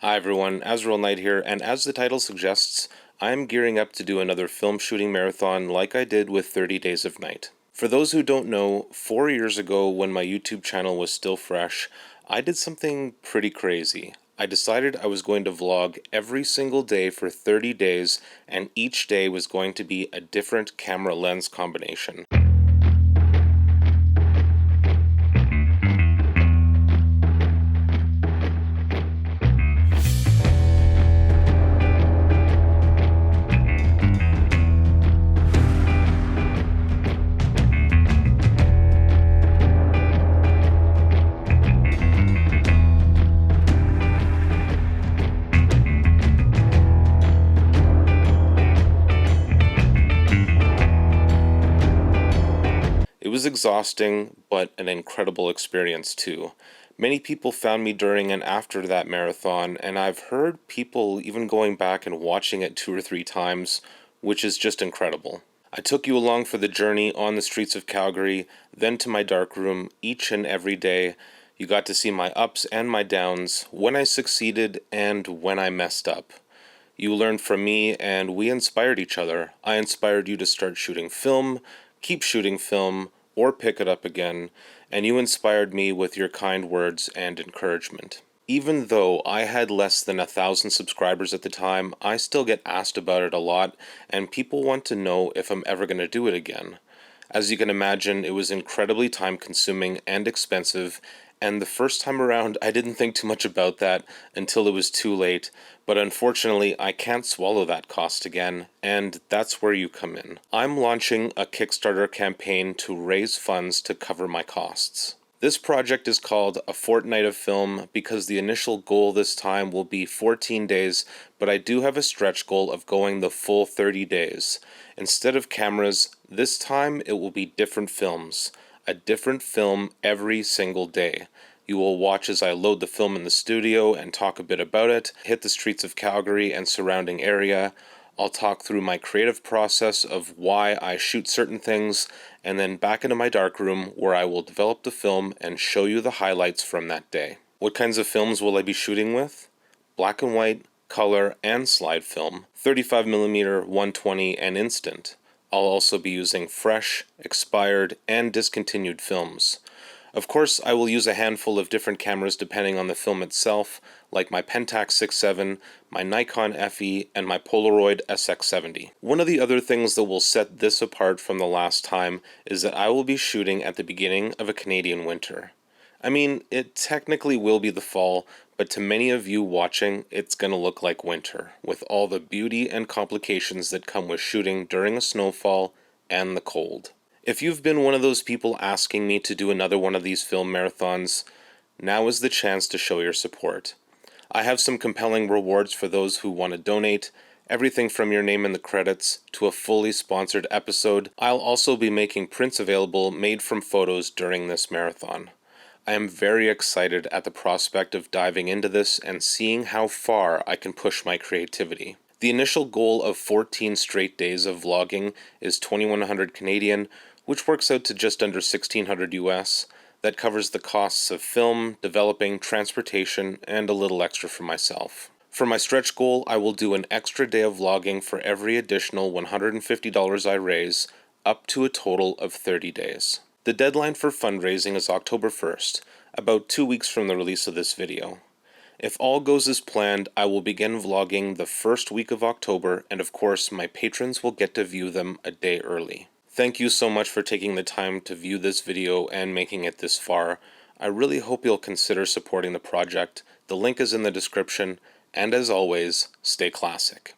Hi everyone, Azriel Knight here, and as the title suggests, I'm gearing up to do another film shooting marathon like I did with 30 Days of Night. For those who don't know, 4 years ago when my YouTube channel was still fresh, I did something pretty crazy. I decided I was going to vlog every single day for 30 days, and each day was going to be a different camera lens combination. It was exhausting, but an incredible experience too. Many people found me during and after that marathon, and I've heard people even going back and watching it 2 or 3 times, which is just incredible. I took you along for the journey on the streets of Calgary, then to my darkroom each and every day. You got to see my ups and my downs, when I succeeded and when I messed up. You learned from me and we inspired each other. I inspired you to start shooting film, keep shooting film, or pick it up again, and you inspired me with your kind words and encouragement. Even though I had less than 1,000 subscribers at the time, I still get asked about it a lot, and people want to know if I'm ever going to do it again. As you can imagine, it was incredibly time-consuming and expensive, and the first time around I didn't think too much about that until it was too late, but unfortunately I can't swallow that cost again, and that's where you come in. I'm launching a Kickstarter campaign to raise funds to cover my costs. This project is called A FortKnight of Film because the initial goal this time will be 14 days, but I do have a stretch goal of going the full 30 days. Instead of cameras, this time it will be different films. A different film every single day. You will watch as I load the film in the studio and talk a bit about it, hit the streets of Calgary and surrounding area. I'll talk through my creative process of why I shoot certain things, and then back into my darkroom where I will develop the film and show you the highlights from that day. What kinds of films will I be shooting with? Black and white, color, and slide film, 35mm, 120, and instant. I'll also be using fresh, expired, and discontinued films. Of course, I will use a handful of different cameras depending on the film itself, like my Pentax 6.7, my Nikon FE, and my Polaroid SX70. One of the other things that will set this apart from the last time is that I will be shooting at the beginning of a Canadian winter. I mean, it technically will be the fall, but to many of you watching, it's gonna look like winter, with all the beauty and complications that come with shooting during a snowfall and the cold. If you've been one of those people asking me to do another one of these film marathons, now is the chance to show your support. I have some compelling rewards for those who want to donate, everything from your name in the credits to a fully sponsored episode. I'll also be making prints available made from photos during this marathon. I am very excited at the prospect of diving into this and seeing how far I can push my creativity. The initial goal of 14 straight days of vlogging is 2,100 Canadian, which works out to just under 1,600 US. That covers the costs of film, developing, transportation, and a little extra for myself. For my stretch goal, I will do an extra day of vlogging for every additional $150 I raise, up to a total of 30 days. The deadline for fundraising is October 1st, about 2 weeks from the release of this video. If all goes as planned, I will begin vlogging the first week of October, and of course my patrons will get to view them a day early. Thank you so much for taking the time to view this video and making it this far. I really hope you'll consider supporting the project. The link is in the description, and as always, stay classic.